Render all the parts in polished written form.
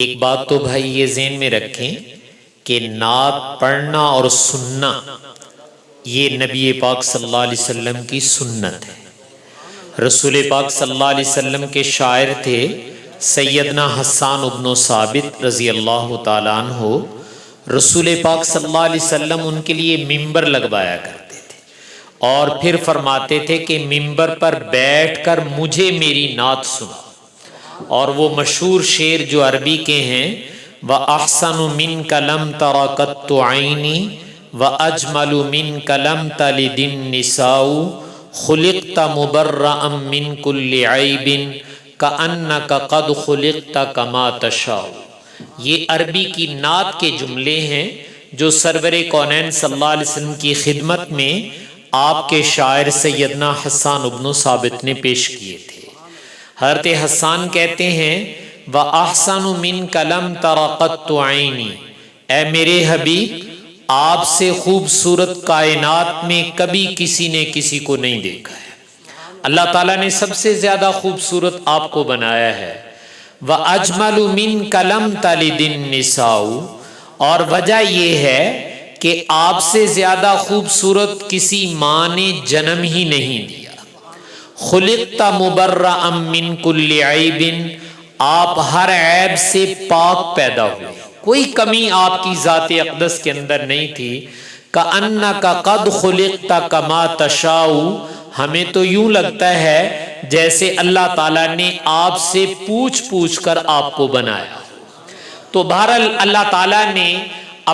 ایک بات تو بھائی یہ ذہن میں رکھیں کہ نعت پڑھنا اور سننا یہ نبی پاک صلی اللہ علیہ وسلم کی سنت ہے۔ رسول پاک صلی اللہ علیہ وسلم کے شاعر تھے سیدنا حسان ابن ثابت رضی اللہ تعالیٰ عنہ۔ رسول پاک صلی اللہ علیہ وسلم ان کے لیے ممبر لگوایا کرتے تھے اور پھر فرماتے تھے کہ ممبر پر بیٹھ کر مجھے میری نعت سنا۔ اور وہ مشہور شعر جو عربی کے ہیں وَأَحْسَنُ مِنْكَ لَمْ تَرَ قَطُّ عَيْنِي وَأَجْمَلُ مِنْكَ لَمْ تَلِدِ النِّسَاءُ خُلِقْتَ مُبَرَّأً مِنْ كُلِّ عَيْبٍ كَأَنَّكَ قَدْ خُلِقْتَ كَمَا تَشَاءُ۔ یہ عربی کی نعت کے جملے ہیں جو سرور کونین صلی اللہ علیہ وسلم کی خدمت میں آپ کے شاعر سیدنا حسان ابن ثابت نے پیش کیے تھے۔ حضرت حسان کہتے ہیں وَأَحْسَنُ مِنْكَ لَمْ تَرَ قَطُّ عَيْنِي، اے میرے حبیب آپ سے خوبصورت کائنات میں کبھی کسی نے کسی کو نہیں دیکھا ہے۔ اللہ تعالیٰ نے سب سے زیادہ خوبصورت آپ کو بنایا ہے۔ وَأَجْمَلُ مِنْكَ لَمْ تَلِدِ النِّسَاءُ، اور وجہ یہ ہے کہ آپ سے زیادہ خوبصورت کسی ماں نے جنم ہی نہیں دیا۔ خلقت مبرأ من کل عیب، آپ ہر عیب سے پاک پیدا ہوئے، کوئی کمی آپ کی ذات اقدس کے اندر نہیں تھی۔ کأنک قد خلقت کما تشاء، ہمیں تو یوں لگتا ہے جیسے اللہ تعالیٰ نے آپ سے پوچھ کر آپ کو بنایا۔ تو بہرحال اللہ تعالیٰ نے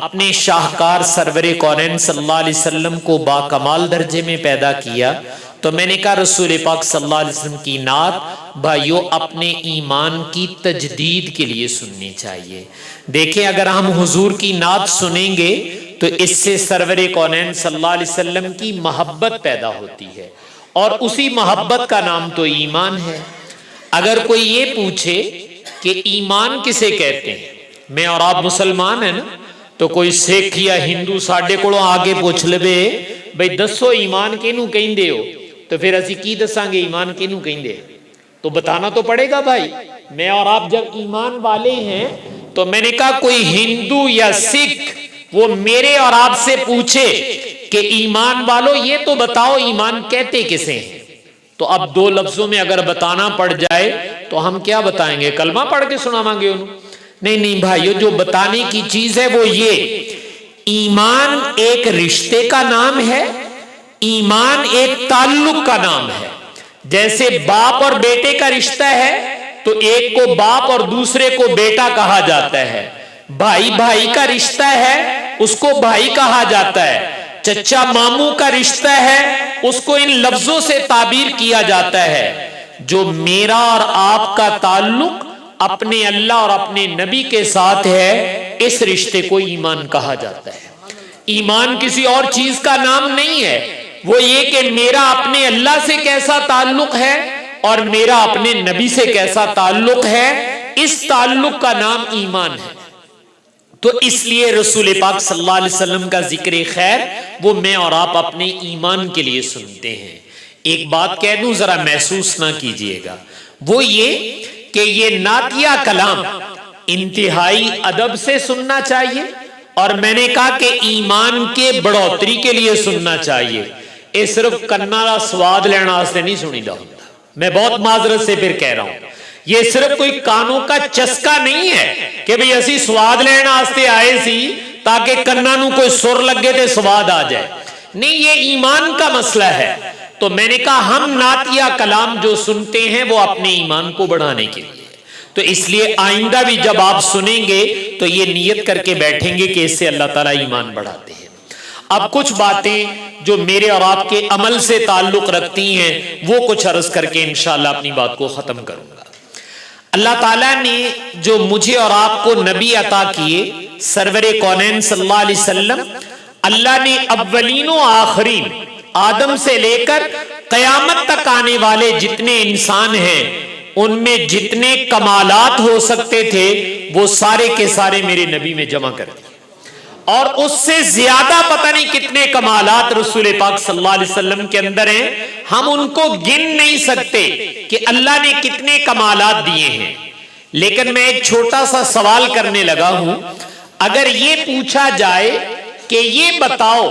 اپنے شاہکار سرور کونین صلی اللہ علیہ وسلم کو باکمال درجے میں پیدا کیا۔ تو میں نے کہا رسول پاک صلی اللہ علیہ وسلم کی نعت بھائیو اپنے ایمان کی تجدید کے لیے سننی چاہیے۔ دیکھیں اگر ہم حضور کی نعت سنیں گے تو اس سے سرور کونین صلی اللہ علیہ وسلم کی محبت پیدا ہوتی ہے، اور اسی محبت کا نام تو ایمان ہے۔ اگر کوئی یہ پوچھے کہ ایمان کسے کہتے ہیں، میں اور آپ مسلمان ہیں نا، تو کوئی سکھ یا ہندو ساڈے کولوں آگے پوچھ لے بھئی دسو ایمان کینوں کہندے ہو، تو پھر اسی کی دساں گے ایمان کینوں کہندے، تو بتانا تو پڑے گا بھائی۔ میں اور آپ جب ایمان والے ہیں تو میں نے کہا کوئی ہندو یا سکھ وہ میرے اور آپ سے پوچھے کہ ایمان والو یہ تو بتاؤ ایمان کہتے کسے ہیں، تو اب دو لفظوں میں اگر بتانا پڑ جائے تو ہم کیا بتائیں گے؟ کلمہ پڑھ کے سناواں گے انہوں؟ نہیں بھائیو، جو بتانے کی چیز ہے وہ یہ، ایمان ایک رشتے کا نام ہے، ایمان ایک تعلق کا نام ہے۔ جیسے باپ اور بیٹے کا رشتہ ہے تو ایک کو باپ اور دوسرے کو بیٹا کہا جاتا ہے، بھائی بھائی کا رشتہ ہے اس کو بھائی کہا جاتا ہے، چچا ماموں کا رشتہ ہے اس کو ان لفظوں سے تعبیر کیا جاتا ہے۔ جو میرا اور آپ کا تعلق اپنے اللہ اور اپنے نبی کے ساتھ ہے اس رشتے کو ایمان کہا جاتا ہے۔ ایمان کسی اور چیز کا نام نہیں ہے، وہ یہ کہ میرا اپنے اللہ سے کیسا تعلق ہے اور میرا اپنے نبی سے کیسا تعلق ہے، اس تعلق کا نام ایمان ہے۔ تو اس لیے رسول پاک صلی اللہ علیہ وسلم کا ذکر خیر وہ میں اور آپ اپنے ایمان کے لیے سنتے ہیں۔ ایک بات کہہ دوں ذرا محسوس نہ کیجئے گا، وہ یہ کہ یہ نعتیہ کلام انتہائی ادب سے سننا چاہیے، اور میں نے کہا کہ ایمان کے بڑھوتری کے لیے سننا چاہیے۔ یہ صرف کنا دا سواد لینا واسطے نہیں سنی دا ہوتا، میں بہت معذرت سے پھر کہہ رہا ہوں، یہ صرف کوئی کانوں کا چسکا نہیں ہے کہ بھئی اسی سواد لینا واسطے آئے سی تاکہ کنا نو کوئی سر لگے تے سواد آ جائے، نہیں، یہ ایمان کا مسئلہ ہے۔ تو میں نے کہا ہم نعتیہ کلام جو سنتے ہیں وہ اپنے ایمان کو بڑھانے کے لیے، تو اس لیے آئندہ بھی جب آپ سنیں گے تو یہ نیت کر کے بیٹھیں گے کہ اس سے اللہ تعالیٰ ایمان بڑھاتے ہیں۔ اب کچھ باتیں جو میرے اور آپ کے عمل سے تعلق رکھتی ہیں وہ کچھ عرض کر کے انشاءاللہ اپنی بات کو ختم کروں گا۔ اللہ تعالیٰ نے جو مجھے اور آپ کو نبی عطا کیے سرور کونین صلی اللہ علیہ وسلم، اللہ نے اولین و آخرین آدم سے لے کر قیامت تک آنے والے جتنے انسان ہیں ان میں جتنے کمالات ہو سکتے تھے وہ سارے کے سارے میرے نبی میں جمع کر دیے، اور اس سے زیادہ پتہ نہیں کتنے کمالات رسول پاک صلی اللہ علیہ وسلم کے اندر ہیں، ہم ان کو گن نہیں سکتے کہ اللہ نے کتنے کمالات دیے ہیں۔ لیکن میں ایک چھوٹا سا سوال کرنے لگا ہوں، اگر یہ پوچھا جائے کہ یہ بتاؤ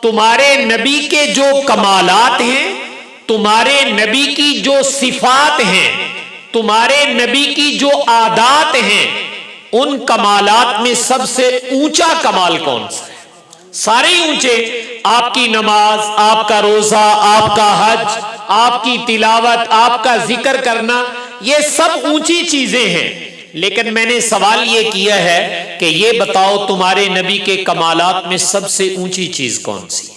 تمہارے نبی کے جو کمالات ہیں، تمہارے نبی کی جو صفات ہیں، تمہارے نبی کی جو عادات ہیں، ان کمالات میں سب سے اونچا کمال کون سا ہے؟ سارے اونچے، آپ کی نماز، آپ کا روزہ، آپ کا حج، آپ کی تلاوت، آپ کا ذکر کرنا، یہ سب اونچی چیزیں ہیں، لیکن میں نے سوال یہ کیا ہے کہ یہ بتاؤ تمہارے نبی کے کمالات میں سب سے اونچی چیز کون سی ہے؟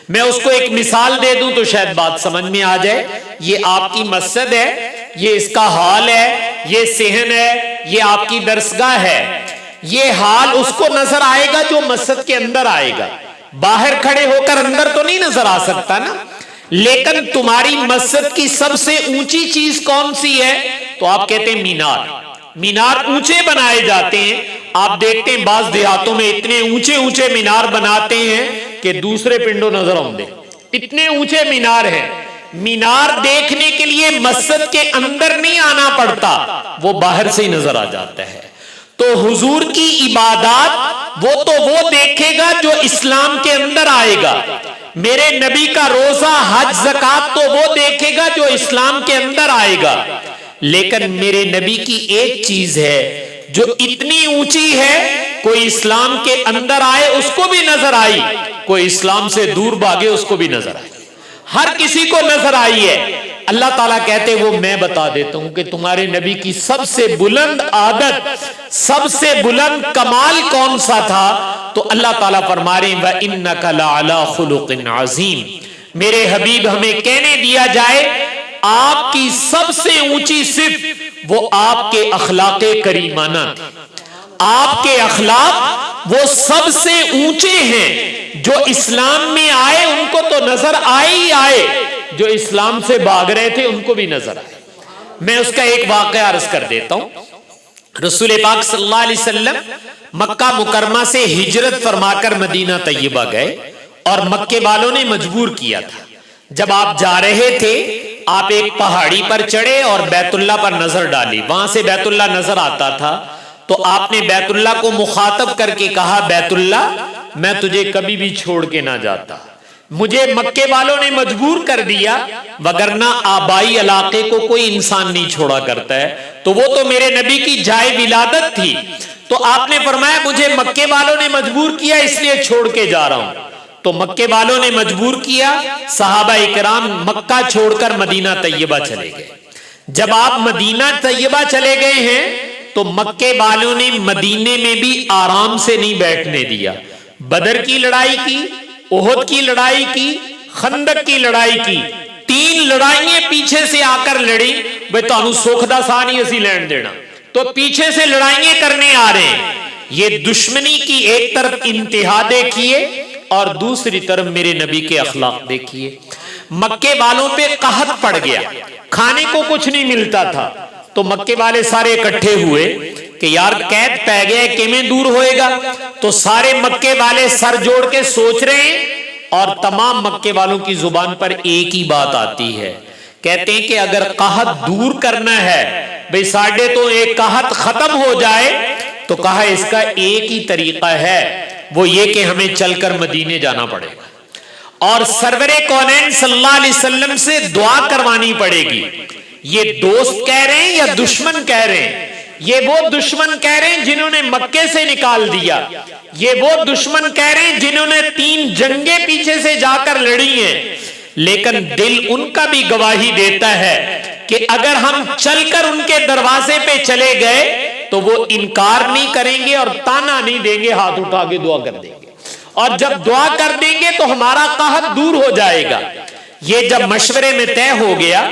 میں اس کو ایک مثال دے دوں تو شاید بات سمجھ میں آ جائے۔ یہ آپ کی مسجد ہے، یہ اس کا ہال ہے، یہ صحن ہے، یہ آپ کی درسگاہ ہے۔ یہ حال اس کو نظر آئے گا جو مسجد کے اندر آئے گا، باہر کھڑے ہو کر اندر تو نہیں نظر آ سکتا نا۔ لیکن تمہاری مسجد کی سب سے اونچی چیز کون سی ہے؟ تو آپ کہتے ہیں مینار۔ مینار اونچے بنائے جاتے ہیں، آپ دیکھتے ہیں بعض دیہاتوں میں اتنے اونچے اونچے مینار بناتے ہیں کہ دوسرے پنڈوں نظر آؤندے، اتنے اونچے مینار ہیں۔ مینار دیکھنے کے لیے مسجد کے اندر نہیں آنا پڑتا، وہ باہر سے ہی نظر آ جاتا ہے۔ تو حضور کی عبادات وہ دیکھے گا جو اسلام کے اندر آئے گا۔ میرے نبی کا روزہ، حج، زکات تو وہ دیکھے گا جو اسلام کے اندر آئے گا۔ لیکن میرے نبی کی ایک چیز ہے جو اتنی اونچی ہے، کوئی اسلام کے اندر آئے اس کو بھی نظر آئی، کوئی اسلام سے دور بھاگے اس کو بھی نظر آئی، ہر کسی کو نظر آئی ہے۔ اللہ تعالیٰ کہتے وہ میں بتا دیتا ہوں کہ تمہارے نبی کی سب سے بلند عادت، سب سے بلند کمال کون سا تھا؟ تو اللہ تعالیٰ فرما رہے ہیں وَإِنَّكَ لَعَلَىٰ خُلُقٍ عَظِيمٍ۔ میرے حبیب ہمیں کہنے دیا جائے آپ کی سب سے اونچی صفت وہ آپ کے اخلاق کریمانہ تھی۔ آپ کے اخلاق وہ سب سے اونچے ہیں، جو اسلام میں آئے ان کو تو نظر آئے ہی آئے، جو اسلام سے بھاگ رہے تھے ان کو بھی نظر آئے۔ میں اس کا ایک واقعہ عرض کر دیتا ہوں۔ رسول پاک صلی اللہ علیہ وسلم مکہ مکرمہ سے ہجرت فرما کر مدینہ طیبہ گئے اور مکے والوں نے مجبور کیا تھا۔ جب آپ جا رہے تھے آپ ایک پہاڑی پر چڑھے اور بیت اللہ پر نظر ڈالی، وہاں سے بیت اللہ نظر آتا تھا، تو آپ نے بیت اللہ کو مخاطب کر کے کہا بیت اللہ میں تجھے کبھی بھی چھوڑ کے نہ جاتا، مجھے مکے والوں نے مجبور کر دیا، وگرنہ آبائی علاقے کو کوئی انسان نہیں چھوڑا کرتا ہے، تو وہ تو میرے نبی کی جائے ولادت تھی۔ تو آپ نے فرمایا مجھے مکے والوں نے مجبور کیا اس لیے چھوڑ کے جا رہا ہوں۔ تو مکے والوں نے مجبور کیا، صحابہ اکرام مکہ چھوڑ کر مدینہ طیبہ چلے گئے۔ جب آپ مدینہ طیبہ چلے گئے ہیں تو مکے والوں نے مدینے میں بھی آرام سے نہیں بیٹھنے دیا، بدر کی لڑائی کی، احد کی لڑائی کی، خندق کی لڑائی کی، 3 لڑائیاں پیچھے سے آ کر لڑی، بھئی تانوں سکھ دا ساہ نہیں اسی لین دینا، تو پیچھے سے لڑائیاں کرنے آ رہے ہیں۔ یہ دشمنی کی ایک طرف انتہا دیکھیے اور دوسری طرف میرے نبی کے اخلاق دیکھیے۔ مکے والوں پہ قحط پڑ گیا، کھانے کو کچھ نہیں ملتا تھا، تو مکے والے سارے اکٹھے ہوئے کہ یار قید پہ گیا کیویں دور ہوئے گا۔ تو سارے مکے والے سر جوڑ کے سوچ رہے ہیں اور تمام مکے والوں کی زبان پر ایک ہی بات آتی ہے، کہتے ہیں کہ اگر قحط دور کرنا ہے بھئی ساڑھے تو ایک قحط ختم ہو جائے، تو کہا اس کا ایک ہی طریقہ ہے، وہ یہ کہ ہمیں چل کر مدینے جانا پڑے گا اور سرور کونین صلی اللہ علیہ وسلم سے دعا کروانی پڑے گی۔ یہ دوست کہہ رہے ہیں یا دشمن کہہ رہے ہیں؟ یہ وہ دشمن کہہ رہے ہیں جنہوں نے مکے سے نکال دیا، یہ وہ دشمن کہہ رہے ہیں جنہوں نے 3 جنگیں پیچھے سے جا کر لڑی ہیں، لیکن دل ان کا بھی گواہی دیتا ہے کہ اگر ہم چل کر ان کے دروازے پہ چلے گئے تو وہ انکار نہیں کریں گے اور تانا نہیں دیں گے، ہاتھ اٹھا کے دعا کر دیں گے، اور جب دعا کر دیں گے تو ہمارا قحط دور ہو جائے گا۔ یہ جب مشورے میں طے ہو گیا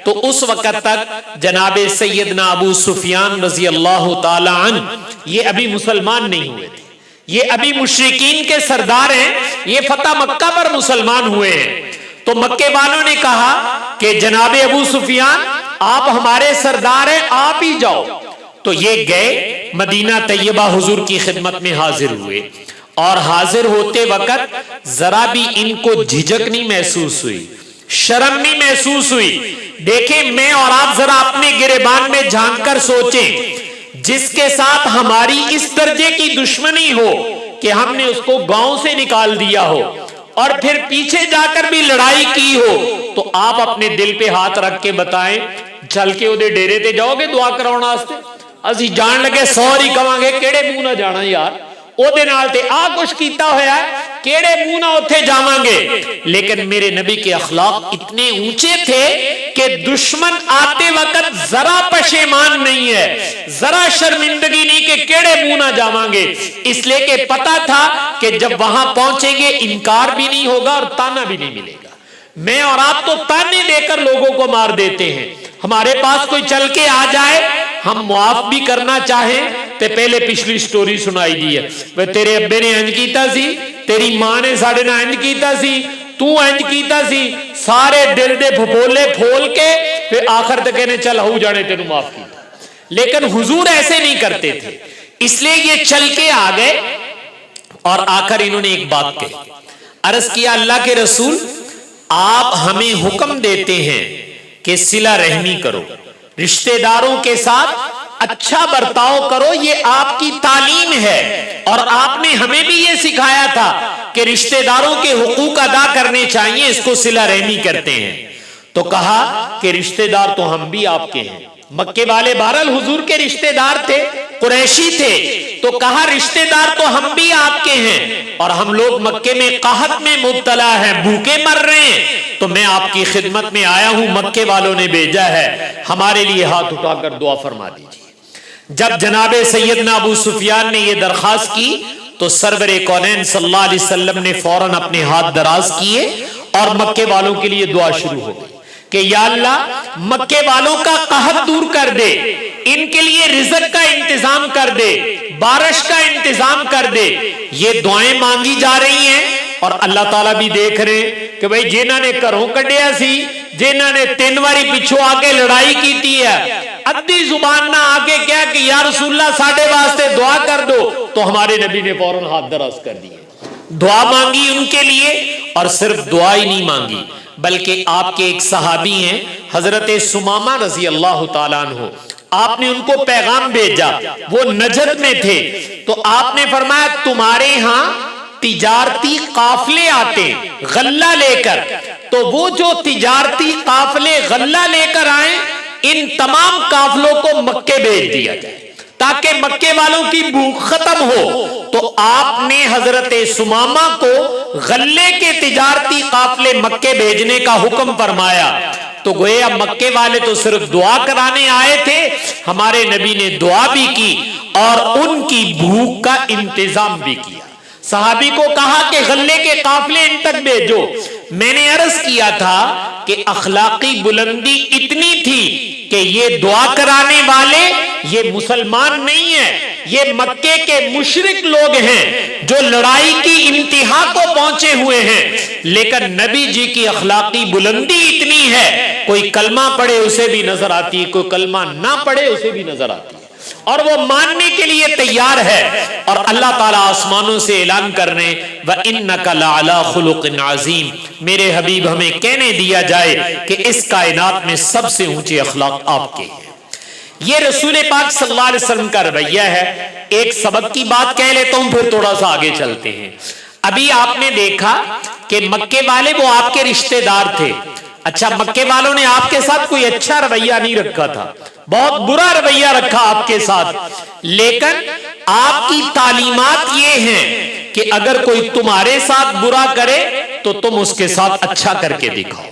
تو اس وقت تک جناب سیدنا ابو سفیان رضی اللہ تعالی عنہ یہ ابھی مسلمان نہیں ہوئے تھے، یہ ابھی مشرکین کے سردار ہیں، یہ فتح مکہ پر مسلمان ہوئے ہیں۔ تو مکے والوں نے کہا کہ جناب ابو سفیان آپ ہمارے سردار ہیں، آپ ہی جاؤ۔ تو یہ گئے مدینہ طیبہ حضور کی خدمت میں حاضر ہوئے، اور حاضر ہوتے وقت ذرا بھی ان کو جھجک نہیں محسوس ہوئی، شرم نہیں محسوس ہوئی۔ دیکھیں میں اور آپ ذرا اپنے گریبان میں جھانک کر سوچیں، جس کے ساتھ ہماری اس درجے کی دشمنی ہو کہ ہم نے اس کو گاؤں سے نکال دیا ہو اور پھر پیچھے جا کر بھی لڑائی کی ہو، تو آپ اپنے دل پہ ہاتھ رکھ کے بتائیں، چل کے اودے ڈیرے تے جاؤ گے دعا کراؤن واسطے؟ اسی جان لگے سوری کہاں گے کیڑے منہ نہ جانا یار، اودے نال تے آ کچھ کیتا ہویا ہے، کیڑے منہ نہ اتھے جاواں گے۔ لیکن میرے نبی کے اخلاق اتنے اونچے تھے کہ دشمن آتے وقت ذرا پشیمان نہیں ہے، ذرا شرمندگی نہیں کہ کیڑے منہ نہ جاواں گے، اس لیے کہ پتا تھا کہ جب وہاں پہنچیں گے انکار بھی نہیں ہوگا اور تانا بھی نہیں ملے گا۔ میں اور آپ تو تانے دے کر لوگوں کو مار دیتے ہیں، ہمارے پاس کوئی چل کے آ جائے ہم معاف بھی کرنا چاہیں تے پہلے پچھلی سٹوری سنائی دی ہے، وہ تیرے ابے نے انج کیتا سی، تیری ماں نے ساڑے نہ انج کیتا سی، تو انج کیتا سی، سارے دل دے بھپولے پھول کے پھر آخر تک کہنے چل ہو جانے تینوں معاف کیتا۔ لیکن حضور ایسے نہیں کرتے تھے، اس لیے یہ چل کے آ گئے اور آ کر انہوں نے ایک بات کہی، عرض کیا اللہ کے رسول آپ ہمیں حکم دیتے ہیں کہ صلہ رحمی کرو، رشتہ داروں کے ساتھ اچھا برتاؤ کرو، یہ آپ کی تعلیم ہے اور آپ نے ہمیں بھی یہ سکھایا تھا کہ رشتہ داروں کے حقوق ادا کرنے چاہیے، اس کو صلہ رحمی کرتے ہیں۔ تو کہا کہ رشتہ دار تو ہم بھی آپ کے ہیں، مکے والے بہرحال حضور کے رشتہ دار تھے، قریشی تھے، تو کہا رشتہ دار تو ہم بھی آپ کے ہیں اور ہم لوگ مکے میں قحط میں مبتلا ہیں، بھوکے مر رہے ہیں، تو میں آپ کی خدمت میں آیا ہوں، مکے والوں نے بھیجا ہے، ہمارے لیے ہاتھ اٹھا کر دعا فرما دیجیے۔ جب جناب سیدنا ابو سفیان نے یہ درخواست کی تو سرور کونین صلی اللہ علیہ وسلم نے فوراً اپنے ہاتھ دراز کیے اور مکے والوں کے لیے دعا شروع ہو گئی کہ یا اللہ مکے والوں کا قحط دور کر دے، ان کے لیے رزق کا انتظام کر دے، بارش کا انتظام کر دے۔ یہ دعائیں مانگی جا رہی ہیں اور اللہ تعالیٰ بھی دیکھ رہے ہیں کہ بھئی جنہاں نے گھروں کڈیا سی، جنہاں نے 3 واری پچھو آگے لڑائی کیتی ہے، ادھی زبان نہ آگے کیا کہ یا رسول اللہ ساڑھے واسطے دعا کر دو، تو ہمارے نبی نے فوراً ہاتھ دراز کر دیے، دعا مانگی ان کے لیے، اور صرف دعا ہی نہیں مانگی بلکہ آپ کے ایک صحابی ہیں حضرت سمامہ رضی اللہ تعالیٰ عنہ، آپ نے ان کو پیغام بھیجا، وہ نجد میں تھے، تو آپ نے فرمایا تمہارے ہاں تجارتی قافلے آتے غلہ لے کر، تو وہ جو تجارتی قافلے غلہ لے کر آئیں ان تمام قافلوں کو مکے بھیج دیا جائے تاکہ مکے والوں کی بھوک ختم ہو۔ تو آپ نے حضرت سمامہ کو غلے کے تجارتی قافلے مکے بھیجنے کا حکم فرمایا، تو گویا مکے والے تو صرف دعا کرانے آئے تھے، ہمارے نبی نے دعا بھی کی اور ان کی بھوک کا انتظام بھی کیا۔ صحابی کو کہا کہ غلے کے قافلے ان تک بھیجو۔ میں نے عرض کیا تھا کہ اخلاقی بلندی اتنی تھی کہ یہ دعا کرانے والے یہ مسلمان نہیں ہیں، یہ مکے کے مشرک لوگ ہیں جو لڑائی کی انتہا کو پہنچے ہوئے ہیں، لیکن نبی جی کی اخلاقی بلندی اتنی ہے کوئی کلمہ پڑھے اسے بھی نظر آتی ہے، کوئی کلمہ نہ پڑھے اسے بھی نظر آتی ہے، اور وہ ماننے کے لیے تیار ہے۔ اور اللہ تعالیٰ آسمانوں سے اعلان کر رہے وَإِنَّكَ لَعَلَىٰ خُلُقٍ عَظِيمٍ، میرے حبیب ہمیں کہنے دیا جائے کہ اس کائنات میں سب سے اونچے اخلاق آپ کے ہیں۔ یہ رسول پاک صلی اللہ علیہ وسلم کا رویہ ہے۔ ایک سبق کی بات کہہ لیتا ہوں پھر تھوڑا سا آگے چلتے ہیں۔ ابھی آپ نے دیکھا کہ مکے والے وہ آپ کے رشتہ دار تھے، اچھا مکے والوں نے آپ کے ساتھ کوئی اچھا رویہ نہیں رکھا تھا، بہت برا رویہ رکھا آپ کے ساتھ، لیکن آپ کی تعلیمات یہ ہیں کہ اگر کوئی تمہارے ساتھ برا کرے تو تم اس کے ساتھ اچھا کر کے دکھاؤ۔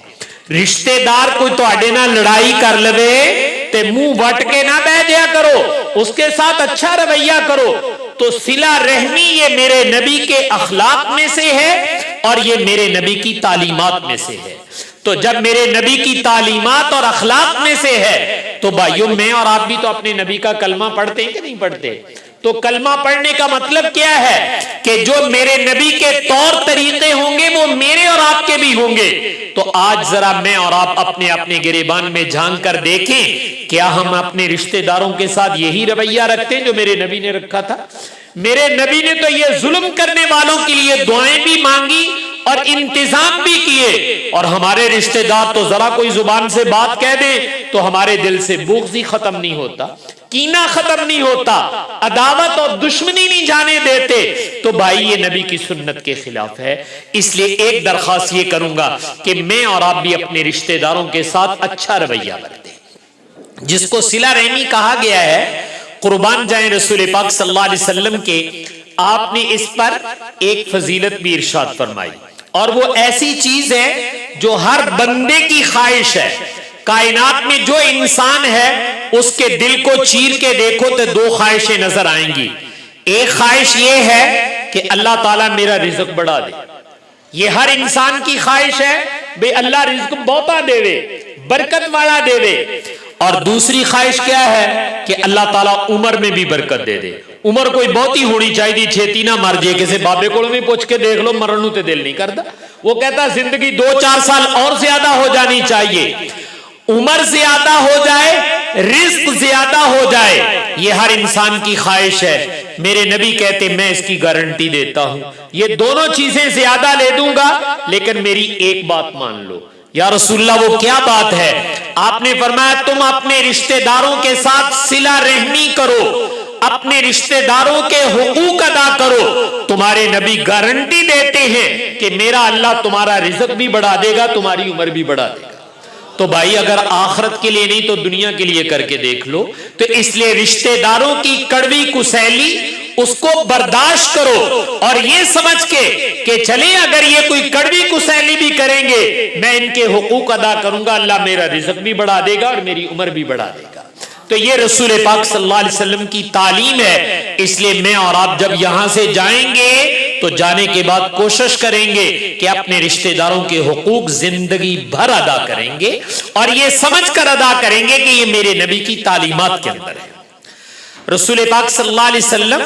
رشتہ دار کوئی تواڈے نال لڑائی کر لوے تے منہ وٹ کے نہ بہ جایا کرو، اس کے ساتھ اچھا رویہ کرو۔ تو صلہ رحمی یہ میرے نبی کے اخلاق میں سے ہے اور یہ میرے نبی کی تعلیمات میں سے ہے۔ تو جب میرے نبی کی تعلیمات اور اخلاق میں سے ہے تو بھائیوں میں اور آپ بھی تو اپنے نبی کا کلمہ پڑھتے ہیں کہ نہیں پڑھتے؟ تو کلمہ پڑھنے کا مطلب کیا ہے کہ جو میرے نبی کے طور طریقے ہوں گے وہ میرے اور آپ کے بھی ہوں گے۔ تو آج ذرا میں اور آپ اپنے اپنے گریبان میں جھانک کر دیکھیں، کیا ہم اپنے رشتہ داروں کے ساتھ یہی رویہ رکھتے ہیں جو میرے نبی نے رکھا تھا؟ میرے نبی نے تو یہ ظلم کرنے والوں کے لیے دعائیں بھی مانگی اور انتظام بھی کیے، اور ہمارے رشتہ دار تو ذرا کوئی زبان سے بات کہہ دیں تو ہمارے دل سے بغض ہی ختم نہیں ہوتا، کینہ ختم نہیں ہوتا، عداوت اور دشمنی نہیں جانے دیتے، تو بھائی یہ نبی کی سنت کے خلاف ہے۔ اس لیے ایک درخواست یہ کروں گا کہ میں اور آپ بھی اپنے رشتہ داروں کے ساتھ اچھا رویہ برتیں۔ جس کو صلہ رحمی کہا گیا ہے، قربان جائیں رسول پاک صلی اللہ علیہ وسلم کے، آپ نے اس پر ایک فضیلت بھی ارشاد فرمائی، اور وہ ایسی چیز ہے جو ہر بندے کی خواہش ہے۔ کائنات میں جو انسان ہے اس کے دل کو چیر کے دیکھو تو دو خواہشیں نظر آئیں گی۔ ایک خواہش یہ ہے کہ اللہ تعالیٰ میرا رزق بڑھا دے، یہ ہر انسان کی خواہش ہے، بے اللہ رزق بہتا دے دے، برکت والا دے دے۔ اور دوسری خواہش کیا ہے کہ اللہ تعالیٰ عمر میں بھی برکت دے دے۔ عمر کوئی بہتی ہونی چاہیے، چھیتی نہ مر جائے۔ کسی بابے کو بھی پوچھ کے دیکھ لو، مرنوں تے دل نہیں کرتا، وہ کہتا زندگی 2-4 سال اور زیادہ ہو جانی چاہیے، عمر زیادہ ہو جائے، رزق زیادہ ہو جائے، یہ ہر انسان کی خواہش ہے۔ میرے نبی کہتے میں اس کی گارنٹی دیتا ہوں، یہ دونوں چیزیں زیادہ لے دوں گا، لیکن میری ایک بات مان لو۔ یا رسول اللہ وہ کیا بات ہے؟ آپ نے فرمایا تم اپنے رشتہ داروں کے ساتھ صلہ رحمی کرو، اپنے رشتہ داروں کے حقوق ادا کرو۔ تمہارے نبی گارنٹی دیتے ہیں کہ میرا اللہ تمہارا رزق بھی بڑھا دے گا، تمہاری عمر بھی بڑھا دے گا۔ تو بھائی اگر آخرت کے لیے نہیں تو دنیا کے لیے کر کے دیکھ لو۔ تو اس لیے رشتہ داروں کی کڑوی کسیلی اس کو برداشت کرو، اور یہ سمجھ کے کہ چلیں اگر یہ کوئی کڑوی کسیلی بھی کریں گے میں ان کے حقوق ادا کروں گا، اللہ میرا رزق بھی بڑھا دے گا اور میری عمر بھی بڑھا دے گا۔ تو یہ رسول پاک صلی اللہ علیہ وسلم کی تعلیم ہے۔ اس لیے میں اور آپ جب یہاں سے جائیں گے تو جانے کے بعد کوشش کریں گے کہ اپنے رشتہ داروں کے حقوق زندگی بھر ادا کریں گے، اور یہ سمجھ کر ادا کریں گے کہ یہ میرے نبی کی تعلیمات کے اندر ہے۔ رسول پاک صلی اللہ علیہ وسلم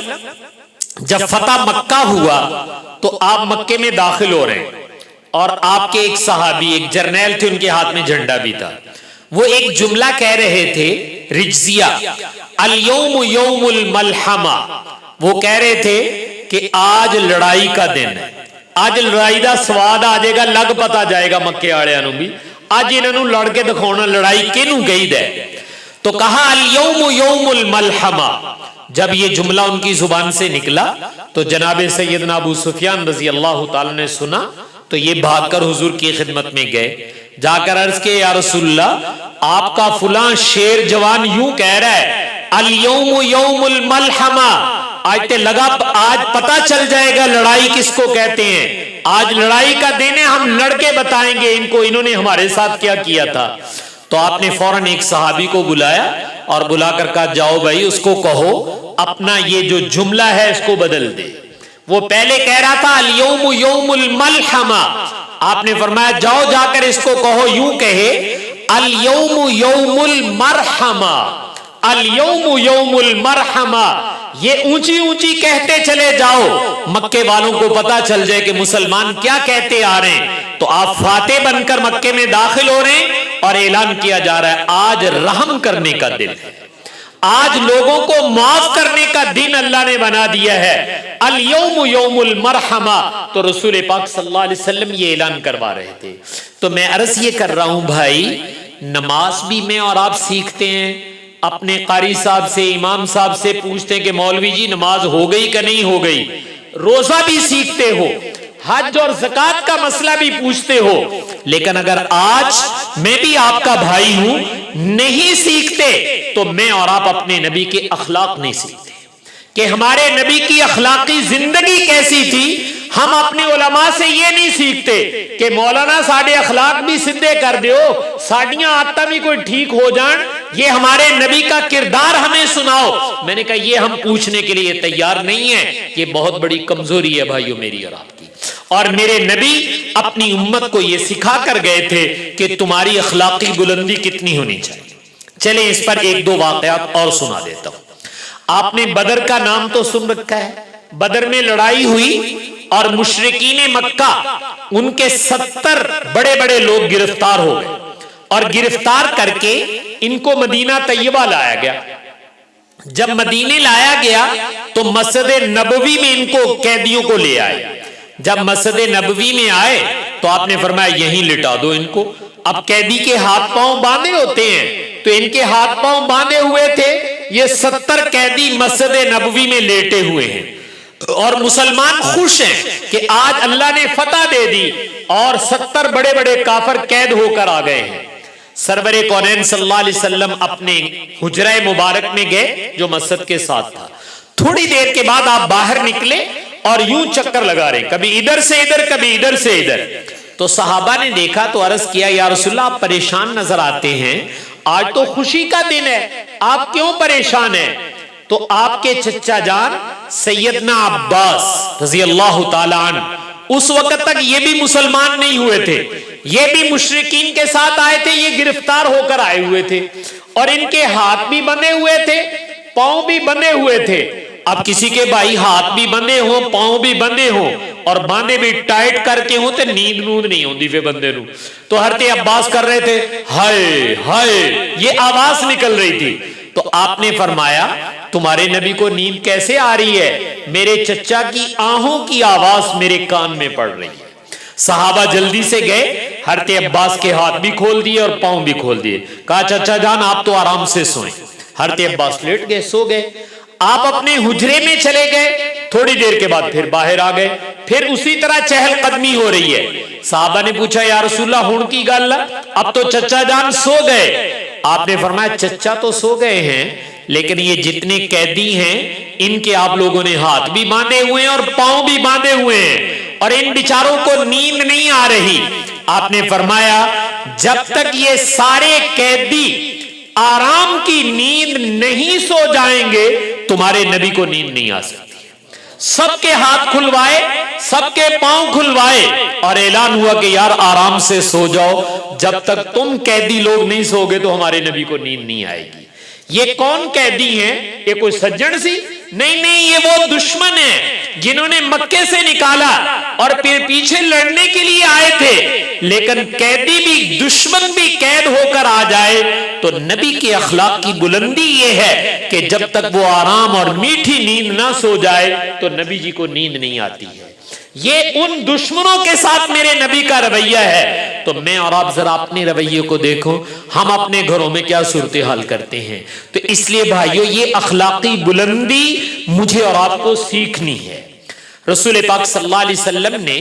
جب فتح مکہ ہوا تو آپ مکے میں داخل ہو رہے ہیں، اور آپ کے ایک صحابی، ایک جرنیل تھے، ان کے ہاتھ میں جھنڈا بھی تھا، وہ ایک جملہ کہہ رہے تھے رجزیہ، الیوم یوم الملحمہ، وہ کہہ رہے تھے کہ آج لڑائی کا دن ہے، آج لڑائی دا سواد آ جائے گا، لگ پتا جائے گا مکے آڑیاں نوں بھی آج انہاں نوں لڑ کے دکھاؤنا لڑائی کینوں گئی دے۔ تو کہا الیوم یوم الملحمہ۔ جب یہ جملہ ان کی زبان سے نکلا تو جناب سیدنا ابو سفیان رضی اللہ تعالی نے سنا تو یہ بھاگ کر حضور کی خدمت میں گئے، جا کر عرض کے یا رسول اللہ آپ کا فلاں شیر جوان یوں کہہ رہا ہے الیوم یوم الملحمہ، آج تے لگا آج پتا چل جائے گا لڑائی کس کو کہتے ہیں، آج لڑائی کا دن ہے، ہم لڑ کے بتائیں گے ان کو انہوں نے ہمارے ساتھ کیا کیا تھا۔ تو آپ نے فوراً ایک صحابی کو بلایا اور بلا کر کہا جاؤ بھائی اس کو کہو اپنا یہ جو جملہ ہے اس کو بدل دے۔ وہ پہلے کہہ رہا تھا الیوم یوم الملحمہ، آپ نے فرمایا جاؤ جا کر اس کو کہو یوں کہے الیوم یوم المرحمہ، الیوم یوم المرحمہ۔ یہ اونچی اونچی کہتے چلے جاؤ، مکے والوں کو پتا چل جائے کہ مسلمان کیا کہتے آ رہے ہیں۔ تو آپ فاتح بن کر مکے میں داخل ہو رہے ہیں اور اعلان کیا جا رہا ہے آج رحم کرنے کا دن ہے، آج لوگوں کو معاف کرنے کا دن اللہ نے بنا دیا ہے، الیوم یوم المرحمہ۔ تو رسول پاک صلی اللہ علیہ وسلم یہ اعلان کروا رہے تھے۔ تو میں عرض یہ کر رہا ہوں بھائی، نماز بھی میں اور آپ سیکھتے ہیں، اپنے قاری صاحب سے، امام صاحب سے پوچھتے ہیں کہ مولوی جی نماز ہو گئی کہ نہیں ہو گئی، روزہ بھی سیکھتے ہو، حج اور زکوٰۃ کا مسئلہ بھی پوچھتے ہو، لیکن اگر آج میں بھی آپ کا بھائی ہوں نہیں سیکھتے تو میں اور آپ اپنے نبی کے اخلاق نہیں سیکھتے کہ ہمارے نبی کی اخلاقی زندگی کیسی تھی۔ ہم اپنے علماء سے یہ نہیں سیکھتے کہ مولانا ساڑھے اخلاق بھی سدھے کر دیو، ساڑھیاں آتا بھی کوئی ٹھیک ہو جان، یہ ہمارے نبی کا کردار ہمیں سناؤ۔ میں نے کہا یہ ہم پوچھنے کے لیے تیار نہیں ہیں، یہ بہت بڑی کمزوری ہے بھائیو میری اور آپ کی۔ اور میرے نبی اپنی امت کو یہ سکھا کر گئے تھے کہ تمہاری اخلاقی بلندی کتنی ہونی چاہیے۔ چلیں اس پر ایک دو واقعات اور سنا دیتا ہوں۔ آپ نے بدر کا نام تو سن رکھا ہے، بدر میں لڑائی ہوئی اور مشرکین مکہ ان کے 70 بڑے بڑے لوگ گرفتار ہو گئے، اور گرفتار کر کے ان کو مدینہ طیبہ لایا گیا۔ جب مدینے لایا گیا تو مسجد نبوی میں ان کو قیدیوں کو لے آئے، جب مسجد نبوی میں آئے تو آپ نے فرمایا یہیں لٹا دو ان کو. اب قیدی کے ہاتھ پاؤں باندھے ہوتے ہیں تو ان کے ہاتھ پاؤں باندھے ہوئے تھے. یہ 70 قیدی مسجد نبوی میں لیٹے ہوئے ہیں اور مسلمان خوش ہیں کہ آج اللہ نے فتح دے دی اور 70 بڑے بڑے کافر قید ہو کر آ گئے ہیں. سرور کونین صلی اللہ علیہ وسلم اپنے حجرہ مبارک میں گئے جو مسجد کے ساتھ تھا. تھوڑی دیر کے بعد آپ باہر نکلے اور یوں چکر لگا رہے, کبھی ادھر سے ادھر کبھی ادھر سے ادھر. تو صحابہ نے دیکھا تو عرض کیا یا رسول اللہ آپ پریشان نظر آتے ہیں, آج تو خوشی کا دن ہے, آپ کیوں پریشان ہیں؟ تو آپ کے چچا جان سیدنا عباس رضی اللہ تعالیٰ عنہ اس وقت تک یہ بھی مسلمان نہیں ہوئے تھے, یہ بھی مشرکین کے ساتھ آئے تھے, یہ گرفتار ہو کر آئے ہوئے تھے اور ان کے ہاتھ بھی بندھے ہوئے تھے, پاؤں بھی بندھے ہوئے تھے. اب کسی کے بھائی ہاتھ بھی بندھے ہوں پاؤں بھی بندھے ہوں اور باندھے بھی ٹائٹ کر کے ہوں تو نیند نود نہیں ہوندی پھر بندے نو. تو حضرت عباس کر رہے تھے ہائے ہائے, یہ آواز نکل رہی تھی. تو آپ نے فرمایا تمہارے نبی کو نیند کیسے آ رہی ہے؟ میرے چچا کی آہوں کی آواز میرے کان میں پڑ رہی ہے. صحابہ جلدی سے گئے, حضرت عباس کے ہاتھ بھی کھول دیے اور پاؤں بھی کھول دیے. کہا چچا جان آپ تو آرام سے سوئیں. حضرت عباس لیٹ گئے, سو گئے. آپ اپنے حجرے میں چلے گئے, تھوڑی دیر کے بعد پھر باہر آ گئے, پھر اسی طرح چہل قدمی ہو رہی ہے. صحابہ نے پوچھا یا رسول اللہ ہن کی گل, اب تو چچا جان سو گئے. آپ نے فرمایا چچا تو سو گئے ہیں لیکن یہ جتنے قیدی ہیں ان کے آپ لوگوں نے ہاتھ بھی باندھے ہوئے ہیں اور پاؤں بھی باندھے ہوئے ہیں اور ان بیچاروں کو نیند نہیں آ رہی. آپ نے فرمایا جب تک یہ سارے قیدی آرام کی نیند نہیں سو جائیں گے تمہارے نبی کو نیند نہیں آ سکتی. سب کے ہاتھ کھلوائے, سب کے پاؤں کھلوائے اور اعلان ہوا کہ یار آرام سے سو جاؤ, جب تک تم قیدی لوگ نہیں سو گے تو ہمارے نبی کو نیند نہیں آئے گی. یہ کون قیدی ہیں؟ یہ کوئی سجن سی نہیں, یہ وہ دشمن ہیں جنہوں نے مکے سے نکالا اور پھر پیچھے لڑنے کے لیے آئے تھے. لیکن قیدی بھی دشمن بھی قید ہو کر آ جائے تو نبی کے اخلاق کی بلندی یہ ہے کہ جب تک وہ آرام اور میٹھی نیند نہ سو جائے تو نبی جی کو نیند نہیں آتی ہے. یہ ان دشمنوں کے ساتھ میرے نبی کا رویہ ہے. تو میں اور آپ ذرا اپنے رویے کو دیکھو, ہم اپنے گھروں میں کیا صورتحال کرتے ہیں. تو اس لیے بھائیو یہ اخلاقی بلندی مجھے اور آپ کو سیکھنی ہے. رسول پاک صلی اللہ علیہ وسلم نے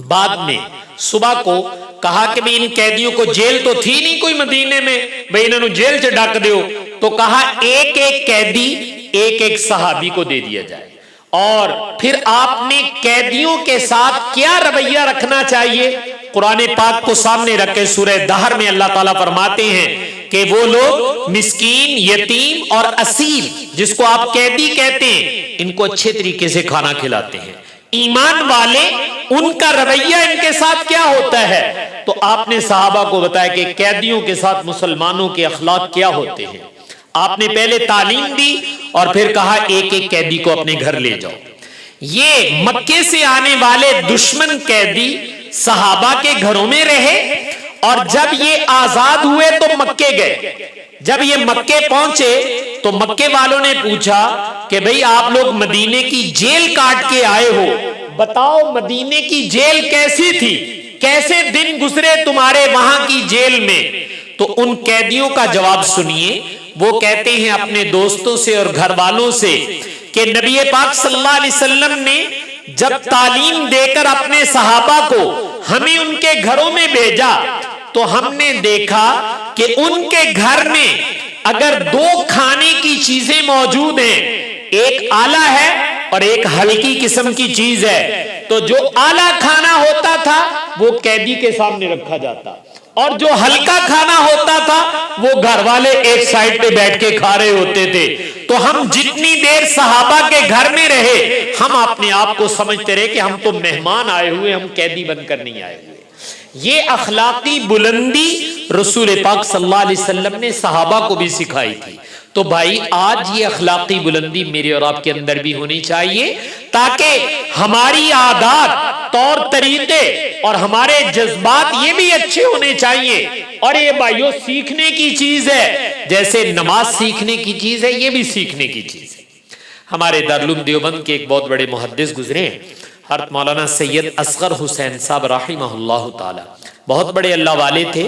بعد میں صبح کو کہا کہ ان قیدیوں کو, جیل تو تھی نہیں کوئی مدینے میں, بھئی انہوں جیل سے ڈاک دیو. تو کہا ایک ایک قیدی ایک ایک صحابی کو دے دیا جائے. اور پھر آپ نے قیدیوں کے ساتھ کیا رویہ رکھنا چاہیے قرآن پاک کو سامنے رکھے. سورہ دہر میں اللہ تعالیٰ فرماتے ہیں کہ وہ لوگ مسکین, یتیم اور اسیر جس کو آپ قیدی کہتے ہیں ان کو اچھے طریقے سے کھانا کھلاتے ہیں. ایمان والے ان کا رویہ ان کے ساتھ کیا ہوتا ہے؟ تو آپ نے صحابہ کو بتایا کہ قیدیوں کے ساتھ مسلمانوں کے اخلاق کیا ہوتے ہیں. آپ نے پہلے تعلیم دی اور پھر کہا ایک ایک قیدی کو اپنے گھر لے جاؤ. یہ مکے سے آنے والے دشمن قیدی صحابہ کے گھروں میں رہے اور جب یہ آزاد ہوئے تو مکے گئے. جب یہ مکے پہنچے تو مکے والوں نے پوچھا کہ بھئی آپ لوگ مدینے کی جیل کاٹ کے آئے ہو, بتاؤ مدینے کی جیل کیسی تھی, کیسے دن گزرے تمہارے وہاں کی جیل میں. تو ان قیدیوں کا جواب سنیے. وہ کہتے ہیں اپنے دوستوں سے اور گھر والوں سے کہ نبی پاک صلی اللہ علیہ وسلم نے جب تعلیم دے کر اپنے صحابہ کو ہمیں ان کے گھروں میں بھیجا تو ہم نے دیکھا کہ ان کے گھر میں اگر دو کھانے کی چیزیں موجود ہیں, ایک آلہ ہے اور ایک ہلکی قسم کی چیز ہے, تو جو آلہ کھانا ہوتا تھا وہ قیدی کے سامنے رکھا جاتا اور جو ہلکا کھانا ہوتا تھا وہ گھر والے ایک سائڈ پہ بیٹھ کے کھا رہے ہوتے تھے. تو ہم جتنی دیر صحابہ کے گھر میں رہے ہم اپنے آپ کو سمجھتے رہے کہ ہم تو مہمان آئے ہوئے, ہم قیدی بن کر نہیں آئے ہوئے. یہ اخلاقی بلندی رسول پاک صلی اللہ علیہ وسلم نے صحابہ کو بھی سکھائی تھی. تو بھائی آج یہ اخلاقی بلندی میرے اور آپ کے اندر بھی ہونی چاہیے تاکہ ہماری عادات, طور طریقے اور ہمارے جذبات یہ بھی اچھے ہونے چاہیے. اور یہ بھائیو سیکھنے کی چیز ہے, جیسے نماز سیکھنے کی چیز ہے یہ بھی سیکھنے کی چیز ہے. ہمارے دارالعلوم دیوبند کے ایک بہت بڑے محدث گزرے ہیں حضرت مولانا سید اصغر حسین صاحب رحمہ اللہ تعالی بہت بڑے اللہ والے تھے.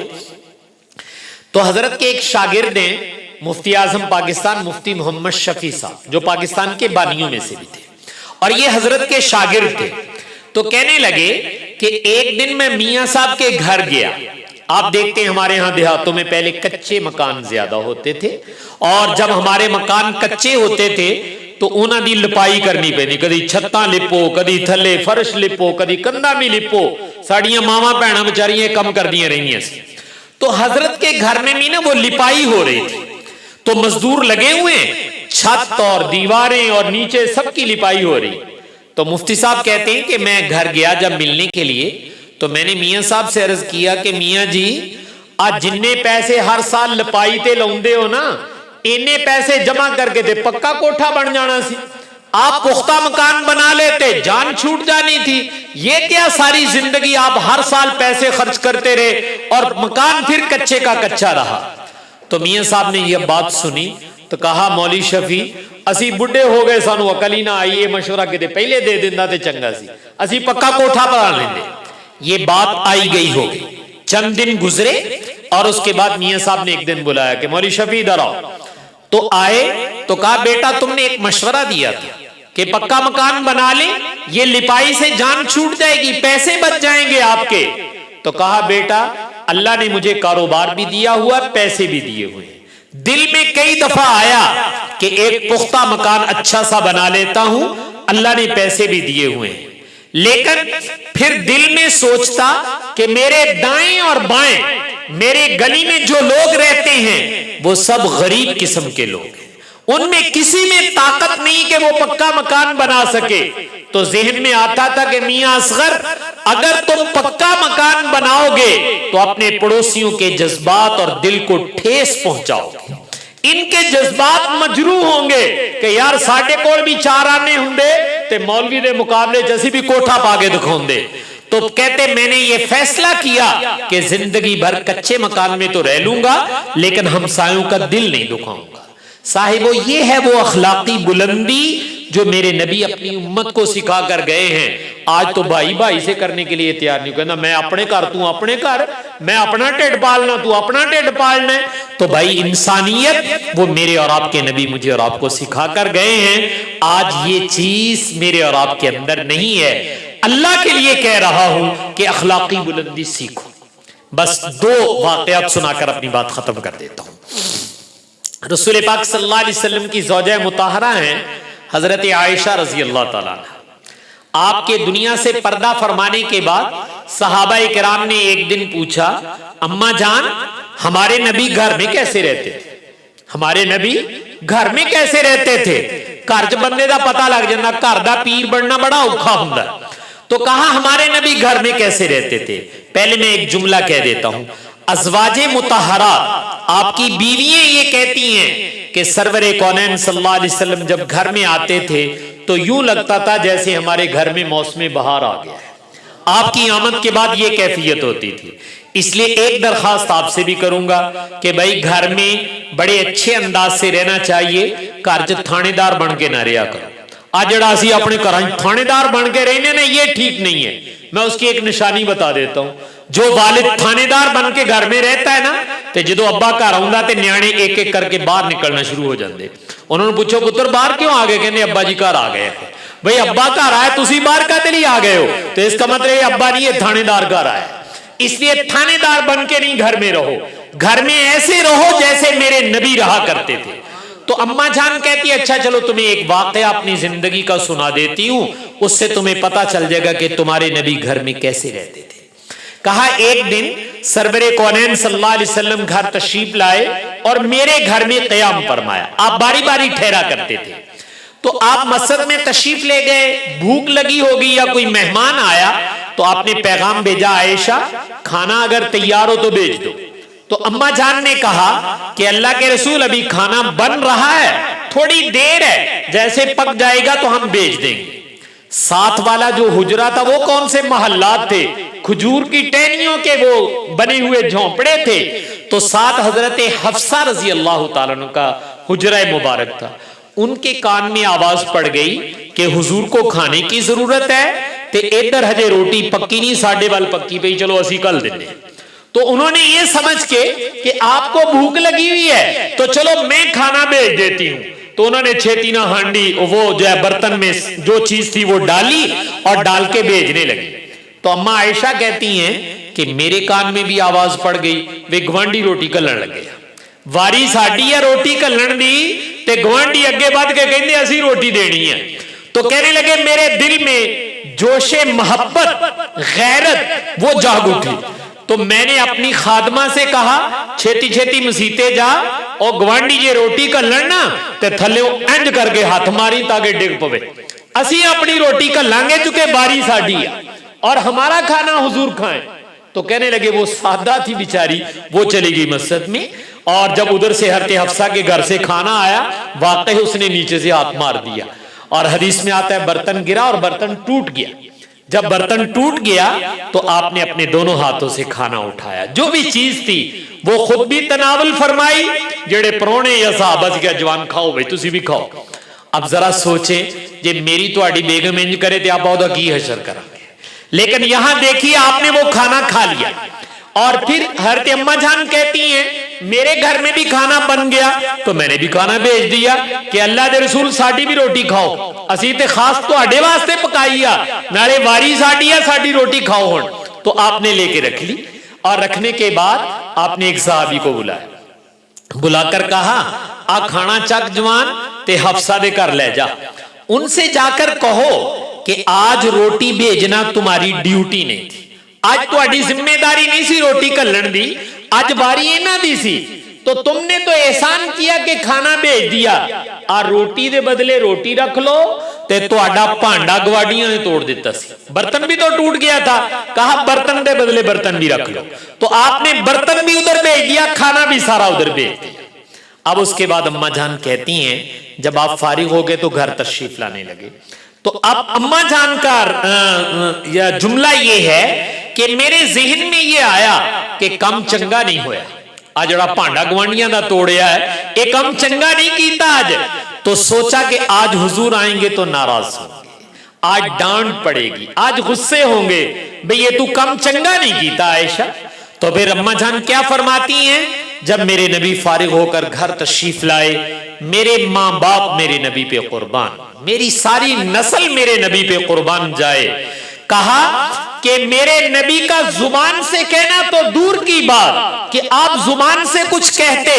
تو حضرت کے ایک شاگرد ہیں مفتی اعظم پاکستان مفتی محمد شفیع صاحب، جو پاکستان کے بانیوں میں سے بھی تھے، اور یہ حضرت کے شاگرد تھے. تو کہنے لگے کہ ایک دن میں میاں صاحب کے گھر گیا. آپ دیکھتے ہیں ہمارے ہاں دیہاتوں میں پہلے کچے مکان زیادہ ہوتے تھے، اور جب ہمارے مکان کچے ہوتے تھے تو انہاں دی لپائی کرنی پینی، کدی چھتاں لپو، کدی تھلے فرش لپو، کدی کندا بھی لپو. ساڑیاں ماواں بہناں بیچاریاں کم کردیاں رہیاں سی. تو حضرت کے گھر میں بھی نا وہ لپائی ہو رہی تھی، تو مزدور لگے ہوئے چھت اور دیواریں اور نیچے سب کی لپائی ہو رہی. تو مفتی صاحب کہتے ہیں کہ میں گھر گیا جب ملنے کے لیے، تو میں نے میاں صاحب سے عرض کیا کہ میاں جی آج جننے پیسے ہر سال لپائی تے لاؤندے ہو نا، اینے پیسے جمع کر کے تے پکا کوٹھا بن جانا سی. آپ پختہ مکان بنا لیتے، جان چھوٹ جانی تھی. یہ کیا ساری زندگی آپ ہر سال پیسے خرچ کرتے رہے اور مکان پھر کچے کا کچا رہا. تو میاں صاحب نے یہ بات سنی تو کہا مولوی شفیع اسی بڈھے ہو گئے، سانو عقل ہی نہ آئی، یہ مشورہ کتے پہلے دے دیندا تے چنگا سی، اسی پکا کوٹھا بنا لیندے. یہ بات آئی گئی ہو گئی. چند دن گزرے اور اس کے بعد میاں صاحب نے ایک دن بلایا کہ مولوی شفیع ادھر آؤ. تو آئے تو کہا بیٹا تم نے ایک مشورہ دیا تھا کہ پکا مکان بنا لیں، یہ لپائی سے جان چھوٹ جائے گی، پیسے بچ جائیں گے آپ کے. تو کہا بیٹا اللہ نے مجھے کاروبار بھی دیا ہوا، پیسے بھی دیے ہوئے. دل میں کئی دفعہ آیا کہ ایک پختہ مکان اچھا سا بنا لیتا ہوں، اللہ نے پیسے بھی دیے ہوئے ہیں. لیکن پھر دل میں سوچتا کہ میرے دائیں اور بائیں میرے گلی میں جو لوگ رہتے ہیں وہ سب غریب قسم کے لوگ ہیں، ان میں کسی میں طاقت نہیں کہ وہ پکا مکان بنا سکے. تو ذہن میں آتا تھا کہ میاں اصغر اگر تم پکا مکان بناؤ گے تو اپنے پڑوسیوں کے جذبات اور دل کو ٹھیس پہنچاؤ گے، ان کے جذبات مجروح ہوں گے کہ یار ساڈے کول بھی چار آنے ہوندے تے مولوی دے مقابلے جیسی بھی کوٹھا پا کے دکھاؤندے. تو کہتے میں نے یہ فیصلہ کیا کہ زندگی بھر کچے مکان میں تو رہ لوں گا لیکن ہمسایوں کا دل نہیں دکھاؤں گا. صاحبو یہ ہے وہ اخلاقی بلندی جو میرے نبی اپنی امت کو سکھا کر گئے ہیں. آج تو بھائی بھائی سے کرنے کے لیے تیار نہیں، کہنا میں اپنے گھر تو اپنے گھر، میں اپنا ٹھڈ پالنا تو اپنا ٹھڈ پالنا ہے. تو بھائی انسانیت وہ میرے اور آپ کے نبی مجھے اور آپ کو سکھا کر گئے ہیں. آج یہ چیز میرے اور آپ کے اندر نہیں ہے. اللہ کے لیے کہہ رہا ہوں کہ اخلاقی بلندی سیکھو. بس دو واقعات سنا کر اپنی بات ختم کر دیتا ہوں. رسول پاک صلی اللہ علیہ وسلم کی زوجہ مطہرہ ہیں حضرت عائشہ رضی اللہ تعالیٰ عنہ. آپ کے دنیا سے پردہ فرمانے کے بعد صحابہ کرام نے ایک دن پوچھا اماں جان ہمارے نبی گھر میں کیسے رہتے تھے؟ ہمارے نبی گھر میں کیسے رہتے تھے؟ گھر چ بندے دا پتہ لگ جانا، گھر دا پیر بننا بڑا اوکھا ہوندا. تو کہا ہمارے نبی گھر میں کیسے رہتے تھے؟ پہلے میں ایک جملہ کہہ دیتا ہوں. ازواج مطہرات آپ کی بیویاں یہ کہتی ہیں کہ سرور کونین صلی اللہ علیہ وسلم جب گھر میں آتے تھے تو یوں لگتا تھا جیسے ہمارے گھر میں موسم بہار آ گیا ہے. آپ کی آمد کے بعد یہ کیفیت ہوتی تھی. اس لیے ایک درخواست آپ سے بھی کروں گا کہ بھائی گھر میں بڑے اچھے انداز سے رہنا چاہیے. گھر چ تھانے دار بن کے نہ رہا کرو. آج جڑا اسی اپنے گھر تھانے دار بن کے رہنے نا یہ ٹھیک نہیں ہے. میں اس کی ایک نشانی بتا دیتا ہوں. جو والد تھانے دار بن کے گھر میں رہتا ہے نا تے جدو ابا گھر آوندا تے نیانے ایک ایک کر کے باہر نکلنا شروع ہو جاندے. انہوں نے پوچھو پتر باہر کیوں آ گئے؟ کہنے ابا جی گھر آ گئے. بھئی ابا گھر آئے تسی باہر کا لیے آ گئے ہو تو اس کا مطلب یہ ابا نہیں یہ تھانے دار گھر آئے. اس لیے تھانے دار بن کے نہیں گھر میں رہو. گھر میں ایسے رہو جیسے میرے نبی رہا کرتے تھے. تو اماں جان کہتی ہے اچھا چلو تمہیں ایک واقعہ اپنی زندگی کا سنا دیتی ہوں، اس سے تمہیں پتا چل جائے گا کہ تمہارے نبی گھر میں کیسے رہتے تھے. کہا ایک دن سرور کونین صلی اللہ علیہ وسلم گھر تشریف لائے اور میرے گھر میں قیام فرمایا. آپ باری باری ٹھہرا کرتے تھے. تو آپ مسجد میں تشریف لے گئے، بھوک لگی ہوگی یا کوئی مہمان آیا تو آپ نے پیغام بھیجا عائشہ کھانا اگر تیار ہو تو بھیج دو. تو اماں جان نے کہا کہ اللہ کے رسول ابھی کھانا بن رہا ہے، تھوڑی دیر ہے، جیسے پک جائے گا تو ہم بھیج دیں گے. ساتھ والا جو حجرہ تھا وہ کون سے محلات تھے؟ کھجور کی ٹہنیوں کے وہ بنے ہوئے جھونپڑے تھے. تو ساتھ حضرت حفصہ رضی اللہ تعالیٰ عنہ کا حجرہ مبارک تھا. ان کے کان میں آواز پڑ گئی کہ حضور کو کھانے کی ضرورت ہے. تے ادھر ہجے روٹی پکی نہیں، ساڈے وال پکی پئی، چلو اسی کل دینے۔ تو انہوں نے یہ سمجھ کے کہ آپ کو بھوک لگی ہوئی ہے تو چلو میں کھانا بھیج دیتی ہوں، تو انہوں نے چھیتی نہ ہانڈی وہ جو ہے برتن میں جو چیز تھی وہ ڈالی اور ڈال کے بھیجنے لگی۔ تو اماں عائشہ کہتی ہیں کہ میرے کان میں بھی آواز پڑ گئی، وہ گوانڈی روٹی کلن لگے، واری ساڈی ہے روٹی کلن دی، تے گوانڈی اگے بڑھ کے کہندے اسی روٹی دینی ہے۔ تو کہنے لگے میرے دل میں جوش محبت غیرت وہ جاگ اٹھی، تو میں نے اپنی خادمہ سے کہا چھیتی چھیتی مسیتے جا اور گوانڈی جے روٹی کلن نا تے تھلے انج کر کے ہاتھ ماری تاکہ ڈگ پوے، اسی اپنی روٹی کلن گے چونکہ باری ساڈی ہے اور ہمارا کھانا حضور کھائیں۔ تو کہنے لگے وہ سادہ تھی بیچاری، وہ چلی گئی مسجد میں، اور جب ادھر سے حضرت حفصہ کے گھر سے کھانا آیا واقعی اس نے نیچے سے ہاتھ مار دیا، اور حدیث میں آتا ہے برتن گرا اور برتن ٹوٹ گیا۔ جب برتن ٹوٹ گیا تو آپ نے اپنے دونوں ہاتھوں سے کھانا اٹھایا، جو بھی چیز تھی وہ خود بھی تناول فرمائی، جڑے پرونے یا صحابہ سے کیا جوان کھاؤ بھائی تسی بھی کھاؤ۔ اب ذرا سوچیں جے میری تو آڑی بیگم انج کرے تے آپ آؤ کی حشر کرا، لیکن یہاں دیکھیے آپ نے وہ کھانا کھا لیا، اور پھر حضرت اماں جان کہتی ہیں میرے گھر میں بھی کھانا بن گیا تو میں نے بھی کھانا بھیج دیا کہ اللہ دے رسول ساڈی بھی روٹی کھاؤ، اسی تے خاص تو اڈے واسطے پکائی آ، نالے واری ساڈی ہے ساڈی روٹی کھاؤ ہن۔ تو آپ نے لے کے رکھ لی، اور رکھنے کے بعد آپ نے ایک صحابی کو بلایا، بلا کر کہا آ کھانا چک جوان تے حفصہ دے کر لے جا، ان سے جا کر کہو کہ آج روٹی بھیجنا تمہاری ڈیوٹی نہیں تھی، آج تو اڈی ذمہ داری نہیں سی روٹی کلن دی، آج باری اینا دی سی، تو تم نے تو احسان کیا کہ کھانا بھیج دیا، اور روٹی دے بدلے روٹی رکھ لو تے تو اڈا پانڈا گواڑیاں نے توڑ دیتا سی، برتن بھی تو ٹوٹ گیا تھا، کہا برتن دے بدلے برتن بھی رکھ لو، تو آپ نے برتن بھی ادھر بھیج دیا، کھانا بھی سارا ادھر بھیج دیا۔ اب اس کے بعد اماں جان کہتی ہیں جب آپ فارغ ہو گئے تو گھر تشریف لانے لگے، تو اب اماں جان کا جملہ یہ ہے کہ میرے ذہن میں یہ آیا کہ کم چنگا نہیں ہویا، آج جڑا پانڈا گوانڈیاں دا توڑیا ہے ایک کم چنگا نہیں کیتا آج، تو سوچا کہ آج حضور آئیں گے تو ناراض ہوں گے، آج ڈانٹ پڑے گی، آج غصے ہوں گے، بھئی یہ تو کم چنگا نہیں کیتا عائشہ۔ تو پھر اماں جان کیا فرماتی ہیں جب میرے نبی فارغ ہو کر گھر تشریف لائے، میرے ماں باپ میرے نبی پہ قربان، میری ساری نسل میرے نبی پہ قربان جائے، کہا کہ میرے نبی کا زبان سے کہنا تو دور کی بات کہ آپ زبان سے کچھ کہتے،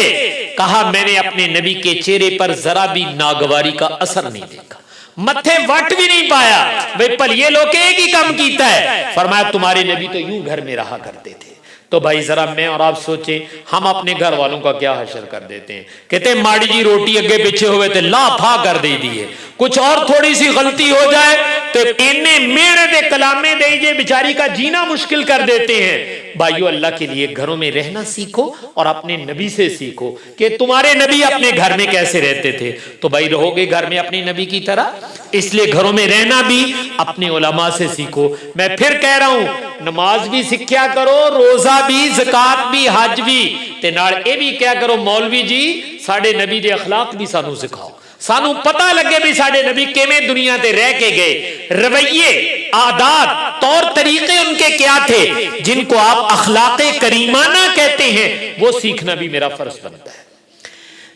کہا میں نے اپنے نبی کے چہرے پر ذرا بھی ناگواری کا اثر نہیں دیکھا، متھے وٹ بھی نہیں پایا، بھئی پلیے لوگ ایک ہی کام کیتا ہے، فرمایا تمہارے نبی تو یوں گھر میں رہا کرتے تھے۔ تو بھائی ذرا میں اور آپ سوچیں ہم اپنے گھر والوں کا کیا حشر کر دیتے ہیں، کہتے ہیں ماڑی جی روٹی اگے پیچھے ہوئے تھے لا پھا کر دے دیئے، کچھ اور تھوڑی سی غلطی ہو جائے تو انہیں میرے دے کلامے دے جے بیچاری کا جینا مشکل کر دیتے ہیں۔ بھائیو اللہ کے لیے گھروں میں رہنا سیکھو اور اپنے نبی سے سیکھو کہ تمہارے نبی اپنے گھر میں کیسے رہتے تھے، تو بھائی رہو گے گھر میں اپنے نبی کی طرح، اس لیے گھروں میں رہنا بھی اپنے علماء سے سیکھو۔ میں پھر کہہ رہا ہوں نماز بھی سکھیا کرو، روزہ بھی، زکات بھی، حج بھی، تے نال اے بھی کیا کرو مولوی جی ساڈے نبی دے اخلاق بھی سانو سکھاؤ، سانو پتہ لگے بھی ساڈے نبی کیویں دنیا تے رہ کے گئے، رویے، عادات، طور طریقے ان کے کیا تھے جن کو آپ اخلاق کریمانہ کہتے ہیں، وہ سیکھنا بھی میرا فرض بنتا ہے۔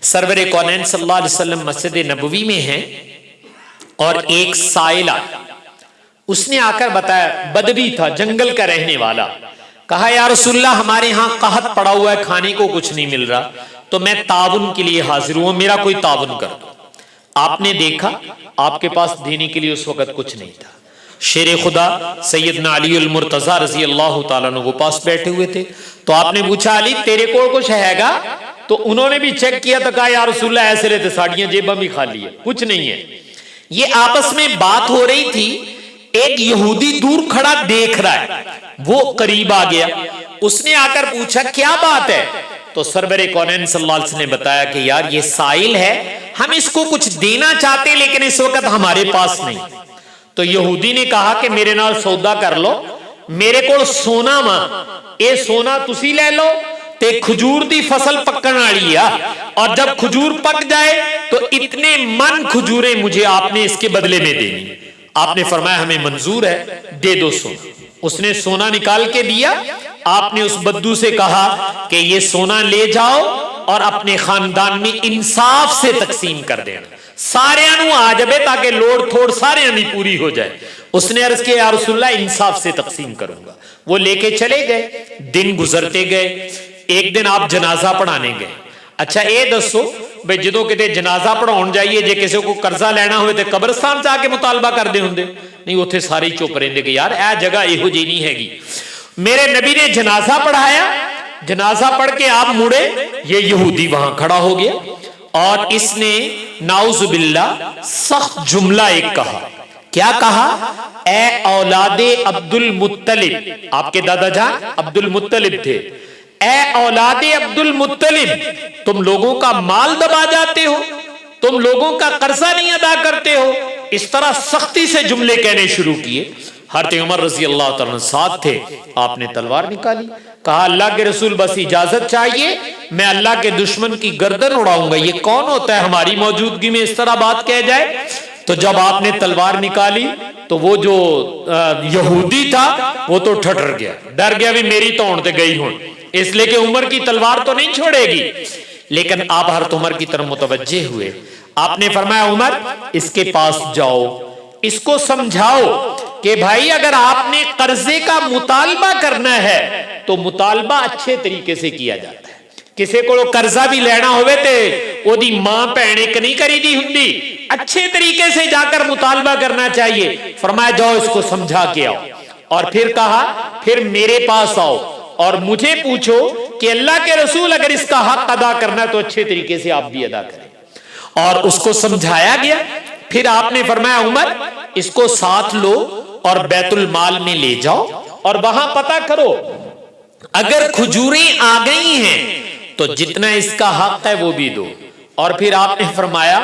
سرور کونین صلی اللہ علیہ وسلم مسجد نبوی میں ہیں اور ایک سائل آیا، اس نے آ کر بتایا، بدوی تھا جنگل کا رہنے والا، کہا یا رسول اللہ ہمارے ہاں قحط پڑا ہوا ہے، کھانے کو کچھ نہیں مل رہا، تو میں تعاون کے لیے حاضر ہوں، میرا کوئی تعاون کر دو۔ آپ نے دیکھا آپ کے پاس دینے کے لیے اس وقت کچھ نہیں تھا، شیر خدا سیدنا علی المرتضی رضی اللہ تعالیٰ عنہ وہ پاس بیٹھے ہوئے تھے، تو آپ نے پوچھا علی تیرے کو کچھ ہے گا؟ تو انہوں نے بھی چیک کیا تو کہا یا رسول اللہ ایسے رہتے ساڑیاں جیباں بھی خالی ہے، کچھ نہیں ہے۔ یہ آپس میں بات ہو رہی تھی، ایک یہودی دور کھڑا دیکھ رہا ہے، وہ قریب آ گیا، اس نے آ کر پوچھا کیا بات ہے؟ تو سرور کونین صلی اللہ علیہ وسلم نے بتایا کہ یار یہ سائل ہے، ہم اس کو کچھ دینا چاہتے لیکن اس وقت ہمارے پاس نہیں۔ تو یہودی نے کہا کہ میرے نال سودا کر لو، میرے کو سونا ماں، اے سونا تسی لے لو تے کھجور دی فصل پکن والی ہے، اور جب کھجور پک جائے تو اتنے من کھجوریں مجھے آپ نے اس کے بدلے میں دینی۔ آپ نے فرمایا ہمیں منظور ہے، دے دو سونا۔ اس نے سونا نکال کے دیا۔ آپ نے اس بدو سے کہا کہ یہ سونا لے جاؤ اور اپنے خاندان میں انصاف سے تقسیم کر دینا، سارے انو آ جبے تاکہ لوڑ تھوڑ سارے انو پوری ہو جائے۔ اس نے عرض کیا یا رسول اللہ انصاف سے تقسیم کروں گا۔ وہ لے کے چلے گئے، دن گزرتے گئے۔ ایک دن آپ جنازہ پڑھانے گئے۔ اچھا اے دسو بھئی جدوں کتے جنازہ پڑھاؤن جائیے جے کسی کو قرضہ لینا ہوئے تے قبرستان جا کے مطالبہ کر دے ہوندے؟ نہیں، اتھے سارے چپ رہندے کہ یار اے جگہ ایہو جی نہیں ہے گی۔ میرے نبی نے جنازہ پڑھایا، جنازہ پڑھ کے آپ مڑے، یہ یہودی وہاں کھڑا ہو گیا اور اس نے نعوذ باللہ سخت جملہ ایک کہا۔ کیا کہا؟ اے اولاد عبد المطلب، آپ کے دادا جان عبد المطلب تھے، اے اولاد عبد المطلب، تم لوگوں کا مال دبا جاتے ہو، تم لوگوں کا قرضہ نہیں ادا کرتے ہو۔ اس طرح سختی سے جملے کہنے شروع کیے۔ حضرت عمر رضی اللہ تعالیٰ ساتھ تھے، آپ نے تلوار نکالی، کہا اللہ کے رسول بس اجازت چاہیے، میں اللہ کے دشمن کی گردن اڑاؤں گا۔ یہ کون ہوتا ہے ہماری موجودگی میں اس طرح بات کہہ جائے؟ تو جب آپ نے تلوار نکالی تو وہ جو یہودی تھا وہ تو ٹھٹر گیا، ڈر گیا بھی میری تو ہونتے گئی ہوں، اس لئے کہ عمر کی تلوار تو نہیں چھوڑے گی۔ لیکن آپ حضرت عمر کی طرف متوجہ ہوئے، آپ نے فرمایا عمر اس کے پاس جاؤ، اس کو سمجھاؤ کہ بھائی اگر آپ نے قرضے کا مطالبہ کرنا ہے تو مطالبہ اچھے طریقے سے کیا جاتا ہے۔ کسی کو قرضہ بھی لینا ہوئے تے وہ دی ماں پہن ایک نہیں کری دی ہندی، اچھے طریقے سے جا کر مطالبہ کرنا چاہیے۔ فرمایا جاؤ اس کو سمجھا کے آؤ، اور پھر کہا پھر میرے پاس آؤ اور مجھے پوچھو کہ اللہ کے رسول اگر اس کا حق ادا کرنا ہے تو اچھے طریقے سے آپ بھی ادا کریں۔ اور اس کو سمجھایا گیا۔ پھر آپ نے فرمایا عمر اس کو ساتھ لو اور بیت المال میں لے جاؤ اور وہاں پتہ کرو اگر کھجوریں آ گئی ہیں تو جتنا اس کا حق ہے وہ بھی دو۔ اور پھر آپ نے فرمایا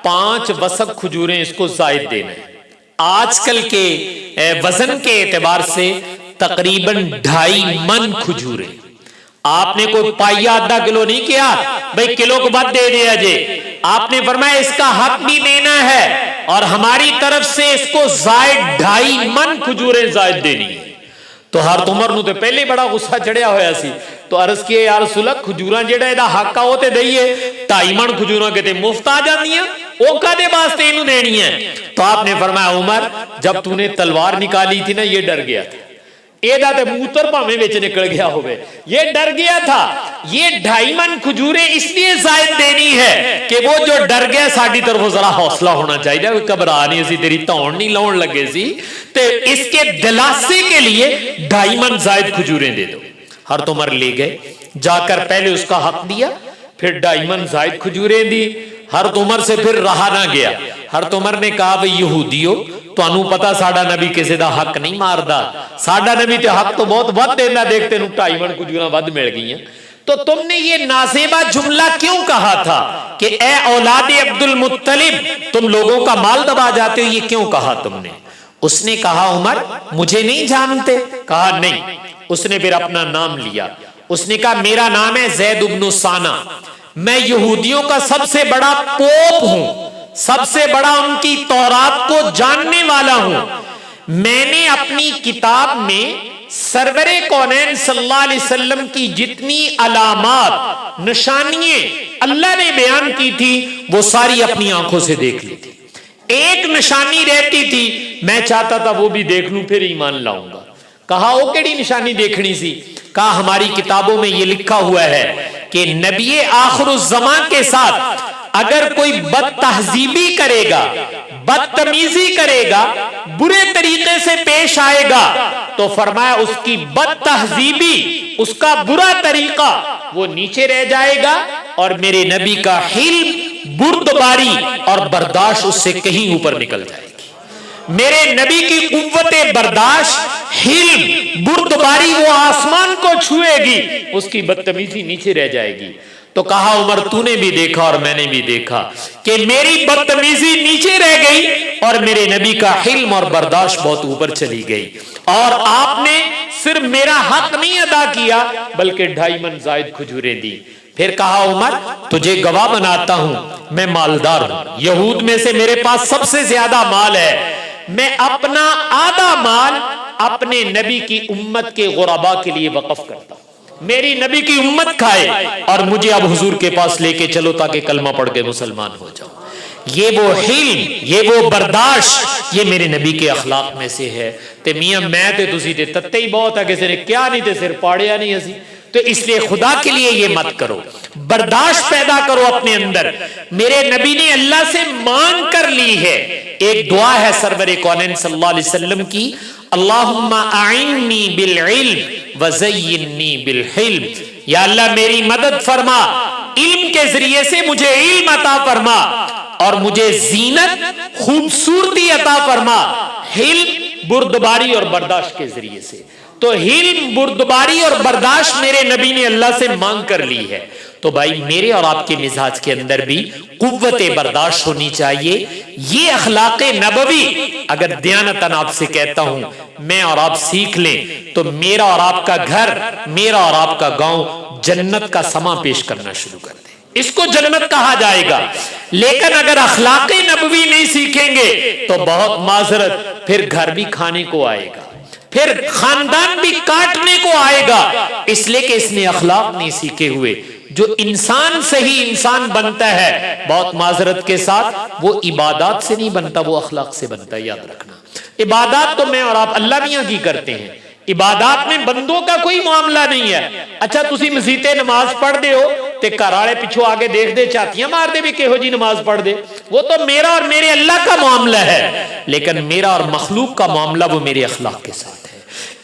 5 وسق کھجوریں اس کو زائد دینا ہے۔ آج کل کے وزن کے اعتبار سے تقریباً 2.5 من کھجوریں۔ آپ نے کوئی پائیا آدھا کلو نہیں کیا بھئی کلو کو بعد دے دیا جے، آپ نے فرمایا اس کا حق بھی دینا ہے اور ہماری طرف سے اس کو زائد 2.5 من کھجوریں زائد دینی ہے۔ تو حضرت عمر نو تے پہلے بڑا غصہ چڑھیا ہویا سی، تو عرض کیا یا رسول اللہ کھجوراں جیڑا ایدا حق ہوتے دئیے 2.5 من کھجوراں کہتے مفت آ جاندیاں، او کدے واسطے انہوں دینی ہے؟ تو آپ نے فرمایا عمر جب تو نے تلوار نکالی تھی نا یہ ڈر گیا تھا، ایدہ تے موتر پاہمیں ویچ نکل گیا ہوئے، یہ ڈر گیا تھا۔ یہ 2.5 من کھجوریں اس لیے زائد دینی ہے کہ وہ جو ڈر گیا ساڑھی طرف وہ ذرا حوصلہ ہونا چاہیے، کوئی کبرا نہیں سی تیری تاؤن نہیں لاؤن لگے سی، تے اس کے دلاسے کے لیے 2.5 من زائد کھجوریں دے دو۔ حضرت عمر لے گئے، جا کر پہلے اس کا حق دیا، پھر 2.5 من زائد کھجوریں دی۔ حضرت عمر سے پھر رہا نہ گیا۔ حضرت عمر نے کہا بھئی یہودیو تو انہوں پتا ساڑھا نبی کسی دا حق نہیں ماردا، ساڑھا نبی تے حق تو بہت ود دینا، دیکھتے نو 2.5 من کھجوراں ود مل گئی ہیں، تو تم نے یہ نازیبہ جملہ کیوں کہا تھا کہ اے اولاد عبد المطلب تم لوگوں کا مال دبا جاتے ہو، یہ کیوں کہا تم نے؟ اس نے کہا عمر مجھے نہیں جانتے؟ کہا نہیں۔ اس نے پھر اپنا نام لیا، اس نے کہا میرا نام ہے زید بن ثانہ، میں یہودیوں کا سب سے بڑا پوپ ہوں، سب سے بڑا ان کی تورات کو جاننے والا ہوں۔ میں نے اپنی کتاب میں سرور کونین صلی اللہ علیہ وسلم کی جتنی علامات نشانیاں اللہ نے بیان کی تھی وہ ساری اپنی آنکھوں سے دیکھ لی تھی۔ ایک نشانی رہتی تھی میں چاہتا تھا وہ بھی دیکھ لوں پھر ایمان لاؤں گا۔ کہا وہ کیڑی نشانی دیکھنی سی؟ کہا ہماری کتابوں میں یہ لکھا ہوا ہے کہ نبی آخر الزمان کے ساتھ اگر کوئی بد تہذیبی کرے گا، بدتمیزی کرے گا، برے طریقے سے پیش آئے گا تو فرمایا اس کی بد تہذیبی، اس کا برا طریقہ وہ نیچے رہ جائے گا اور میرے نبی کا حلم، بردباری اور برداشت اس سے کہیں اوپر نکل جائے گی۔ میرے نبی کی قوت برداشت، حلم، بردباری وہ آسمان کو چھوئے گی، اس کی بدتمیزی نیچے رہ جائے گی۔ تو کہا عمر تو نے بھی دیکھا اور میں نے بھی دیکھا کہ میری بدتمیزی نیچے رہ گئی اور میرے نبی کا حلم اور برداشت بہت اوپر چلی گئی، اور آپ نے صرف میرا حق نہیں ادا کیا بلکہ 2.5 من زائد کھجوریں دی۔ پھر کہا عمر تجھے گواہ بناتا ہوں میں مالدار ہوں، یہود میں سے میرے پاس سب سے زیادہ مال ہے، میں اپنا آدھا مال اپنے نبی کی امت کے غربا کے لیے وقف کرتا ہوں، میری نبی کی امت کھائے اور مجھے اب حضور کے پاس لے کے چلو تاکہ کلمہ پڑھ کے مسلمان ہو جاؤ۔ یہ وہ حلم، یہ وہ برداشت، یہ میرے نبی کے اخلاق میں سے ہے۔ تے میاں میں تے تسی تے تتے ہی بہت ہے، کسی نے کیا نہیں تے سر پاڑیا نہیں اسی، تو اس لیے خدا کے لیے یہ مت کرو، برداشت پیدا کرو اپنے اندر۔ میرے نبی نے اللہ سے مانگ کر لی ہے، ایک دعا ہے سرور کونین صلی اللہ علیہ وسلم کی، اللہم اعنی بالعلم وزینی بالحلم، یا اللہ میری مدد فرما، علم کے ذریعے سے مجھے علم عطا فرما اور مجھے زینت خوبصورتی عطا فرما، حلم بردباری اور برداشت کے ذریعے سے۔ تو حلم بردباری اور برداشت میرے نبی نے اللہ سے مانگ کر لی ہے۔ تو بھائی میرے اور آپ کے مزاج کے اندر بھی قوت برداشت ہونی چاہیے۔ یہ اخلاق نبوی اگر دیانتاً آپ سے کہتا ہوں میں اور آپ سیکھ لیں تو میرا اور آپ کا گھر، میرا اور آپ کا گاؤں جنت کا سما پیش کرنا شروع کر دے، اس کو جنت کہا جائے گا۔ لیکن اگر اخلاق نبوی نہیں سیکھیں گے تو بہت معذرت، پھر گھر بھی کھانے کو آئے گا، پھر خاندان بھی کاٹنے کو آئے گا، اس لیے کہ اس نے اخلاق نہیں سیکھے ہوئے۔ جو انسان صحیح انسان بنتا ہے بہت معذرت کے ساتھ، وہ عبادات سے نہیں بنتا، وہ اخلاق سے بنتا ہے، یاد رکھنا۔ عبادات تو میں اور آپ اللہ میاں کی کرتے ہیں، عبادات میں بندوں کا کوئی معاملہ نہیں ہے۔ اچھا تسی مسیتے نماز پڑھ دے ہو تے گھراڑے پیچھو آگے دیکھ دے چاٹیاں مار دے بھی کہو جی نماز پڑھ دے، وہ تو میرا اور میرے اللہ کا معاملہ ہے، لیکن میرا اور مخلوق کا معاملہ وہ میرے اخلاق کے ساتھ ہے۔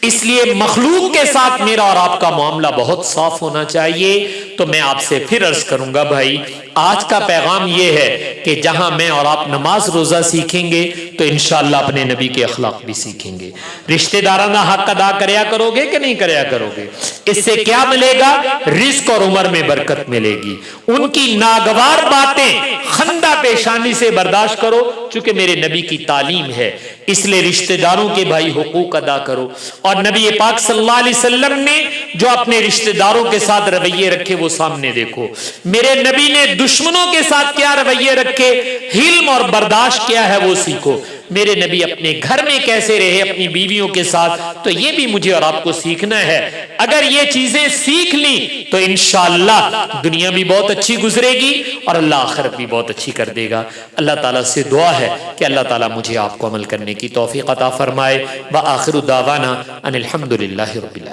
اس لیے مخلوق کے ساتھ میرا اور آپ کا معاملہ بہت صاف ہونا چاہیے۔ تو میں آپ سے پھر عرض کروں گا بھائی، آج کا پیغام یہ ہے کہ جہاں میں اور آپ نماز روزہ سیکھیں گے تو انشاءاللہ اپنے نبی کے اخلاق بھی سیکھیں گے۔ رشتہ دارانہ حق ادا کریا کرو گے کہ نہیں کریا کرو گے؟ اس سے کیا ملے گا؟ رزق اور عمر میں برکت ملے گی۔ ان کی ناگوار باتیں خندہ پیشانی سے برداشت کرو، چونکہ میرے نبی کی تعلیم ہے۔ اس لیے رشتہ داروں کے بھائی حقوق ادا کرو، اور نبی پاک صلی اللہ علیہ وسلم نے جو اپنے رشتہ داروں کے ساتھ رویے رکھے وہ سامنے دیکھو۔ میرے نبی نے دشمنوں کے ساتھ کیا رویے رکھے، حلم اور برداشت کیا ہے وہ سیکھو۔ میرے نبی اپنے گھر میں کیسے رہے اپنی بیویوں کے ساتھ، تو یہ بھی مجھے اور آپ کو سیکھنا ہے۔ اگر یہ چیزیں سیکھ لی تو انشاءاللہ دنیا بھی بہت اچھی گزرے گی اور اللہ آخرت بھی بہت اچھی کر دے گا۔ اللہ تعالیٰ سے دعا ہے کہ اللہ تعالیٰ مجھے آپ کو عمل کرنے کی توفیق عطا فرمائے۔ وآخر دعوانا ان الحمدللہ رب العالمین۔